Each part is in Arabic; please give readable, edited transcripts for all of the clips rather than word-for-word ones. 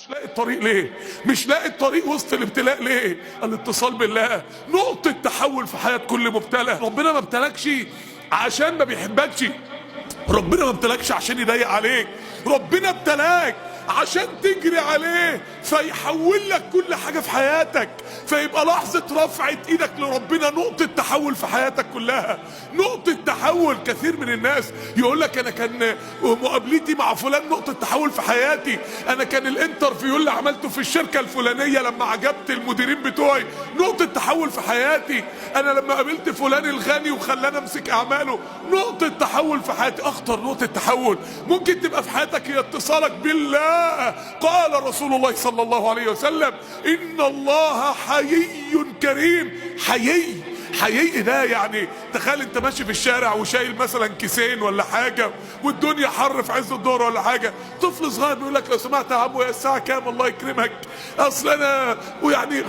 مش لاقي الطريق ليه؟ مش لاقي الطريق وسط الابتلاء ليه؟ الاتصال بالله نقطة تحول في حياة كل مبتلى. ربنا ما ابتلاكش عشان ما بيحبكش، ربنا ما ابتلاكش عشان يضيق عليك، ربنا ابتلاك عشان تجري عليه فيحول لك كل حاجة في حياتك، فيبقى لحظة رفعة ايدك لربنا نقطة تحول في حياتك كلها، نقطة تحول. كثير من الناس يقول لك انا كان مقابلتي مع فلان نقطة تحول في حياتي، انا كان الانترفيو اللي عملته في الشركة الفلانية لما عجبت المديرين بتوعي نقطة تحول في حياتي، انا لما قابلت فلان الغني وخلاني امسك اعماله نقطة تحول في حياتي. اخطر نقطة تحول ممكن تبقى في حياتك هي اتصالك بالله. قال رسول الله صلى الله عليه وسلم ان الله حيي كريم. حيي ده يعني تخيل انت ماشي في الشارع وشايل مثلا كيسين ولا حاجه والدنيا حر في عز الظهر ولا حاجه، طفل صغير بيقول لك لو سمحت يا عمو الساعه كام الله يكرمك، اصل انا ويعني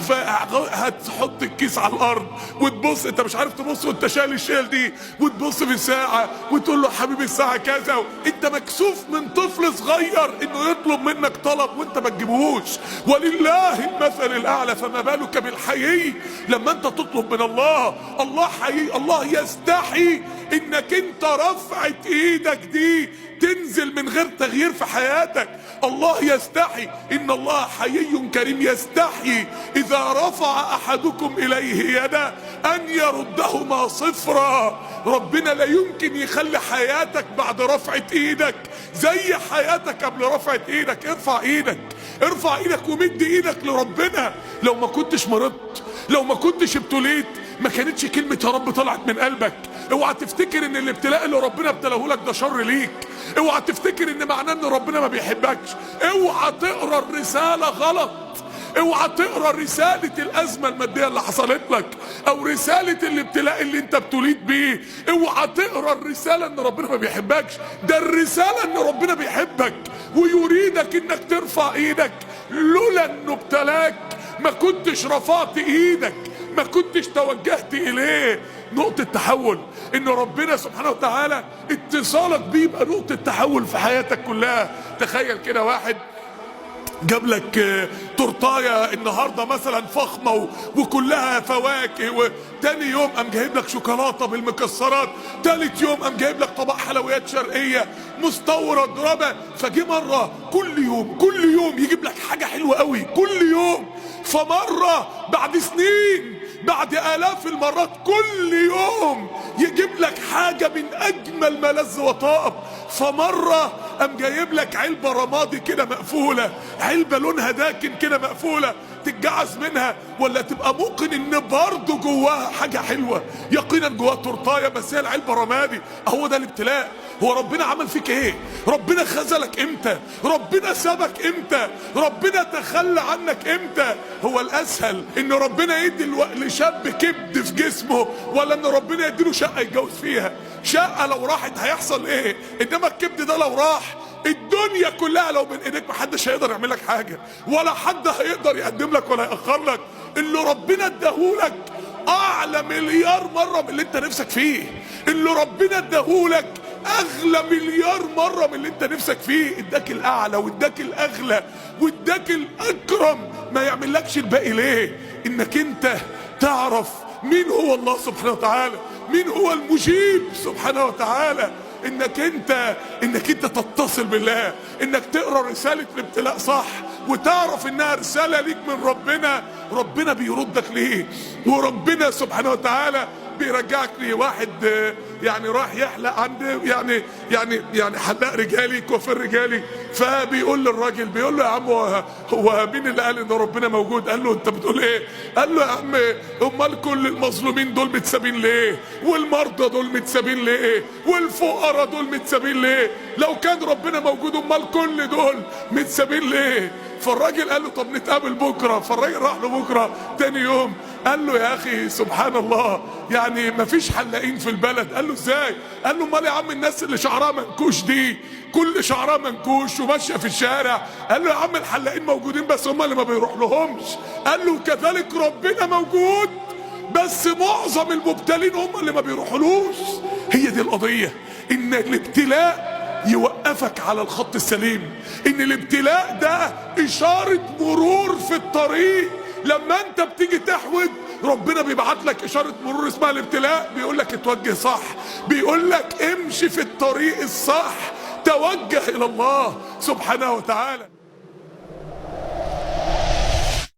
هتحط الكيس على الارض وتبص انت مش عارف تبص وانت شايل الشيل دي وتبص في الساعه وتقول له حبيبي الساعه كذا، انت مكسوف من طفل صغير انه يطلب منك طلب وانت ما تجيبهوش. ولله المثل الاعلى، فما بالك بالحيي لما انت تطلب من الله. الله حيي، الله يستحي انك انت رفعت ايدك دي تنزل من غير تغيير في حياتك. الله يستحي، ان الله حيي كريم يستحي اذا رفع احدكم اليه يده ان يردهما صفرا. ربنا لا يمكن يخلي حياتك بعد رفعة ايدك زي حياتك قبل رفعة ايدك. ارفع ايدك ومد ايدك لربنا. لو ما كنتش مرضت، لو ما كنتش ابتليت، ما كانتش كلمة يا رب طلعت من قلبك. اوعى تفتكر ان الابتلاء اللي ربنا ابتلاه لك ده شر ليك، اوعى تفتكر ان معناه ان ربنا ما بيحبكش، اوعى تقرا الرسالة غلط، اوعى تقرا رسالة الازمة المادية اللي حصلت لك او رسالة الابتلاء اللي انت ابتليت بيه، اوعى تقرا الرسالة ان ربنا ما بيحبكش، ده الرسالة ان ربنا بيحبك ويريدك انك ترفع ايدك. لولا انه ابتلاك ما كنتش رفعت ايدك، ما كنتش توجهت اليه. نقطة تحول ان ربنا سبحانه وتعالى اتصالك بيه يبقى نقطة تحول في حياتك كلها. تخيل كده واحد جاب لك تورتايه النهارده مثلا فخمه وكلها فواكه، وتاني يوم قام جايب لك شوكولاته بالمكسرات، تالت يوم قام جايب لك طبق حلويات شرقيه مستورد ربع. فجي مره كل يوم يجيب لك حاجه حلوه قوي كل يوم، فمره بعد سنين بعد آلاف المرات كل يوم يجيب لك حاجة من أجمل ما لذ وطاب. فمرة قام جايب لك علبة رمادي كده مقفولة، علبة لونها داكن كده مقفولة تتجعز منها، ولا تبقى موقن ان برضه جواها حاجة حلوة، يقينا جواها تورتايه بس هي العلبة رمادي. اهو ده الابتلاء. هو ربنا عمل فيك ايه؟ ربنا خذلك امتى؟ ربنا سابك امتى؟ ربنا تخلى عنك امتى؟ هو الاسهل ان ربنا يدي لشاب كبد في جسمه، ولا ان ربنا يديله شقة يتجوز فيها؟ شقة لو راحت هيحصل ايه؟ انما الكبد ده لو راح الدنيا كلها لو من ايديك محدش هيقدر يعمل لك حاجة، ولا حد هيقدر يقدم لك ولا يأخر لك. اللي ربنا اداهولك اعلى مليار مرة من اللي انت نفسك فيه، اللي ربنا اداهولك اغلى مليار مرة من اللي انت نفسك فيه. اداك الاعلى واداك الاغلى واداك الاكرم، ما يعملكش الباقي ليه؟ انك انت تعرف مين هو الله سبحانه وتعالى، مين هو المجيب سبحانه وتعالى، انك انت تتصل بالله، انك تقرا رسالة الابتلاء صح وتعرف انها رسالة ليك من ربنا. ربنا بيردك ليه، وربنا سبحانه وتعالى بيرجعك ليه. واحد يعني راح يحلق عند يعني حلاق رجالي، كوافير رجالي، فبيقول للراجل، بيقول له يا عم هو مين اللي قال ان ربنا موجود؟ قال له انت بتقول ايه؟ قال له يا عم امال كل المظلومين دول متسابين ليه؟ والمرضى دول متسابين ليه؟ والفقراء دول متسابين ليه؟ لو كان ربنا موجود امال كل دول متسابين ليه؟ فالراجل قال له طب نتقابل بكره. فالراجل راح له بكره تاني يوم، قال له يا اخي سبحان الله يعني مفيش حلاقين في البلد. قال له ازاي؟ قال له امال يا عم الناس اللي شعرها منكوش دي كل شعرها منكوش وماشيه في الشارع؟ قال له يا عم الحلاقين موجودين بس هم اللي ما بيروح لهمش. قال له كذلك ربنا موجود بس معظم المبتلين هم اللي ما بيروحولوش. هي دي القضيه، ان الابتلاء يوقفك على الخط السليم، ان الابتلاء ده اشارة مرور في الطريق. لما انت بتيجي تحود ربنا بيبعت لك اشارة مرور اسمها الابتلاء، بيقول لك اتوجه صح، بيقول لك امشي في الطريق الصح، توجه الى الله سبحانه وتعالى.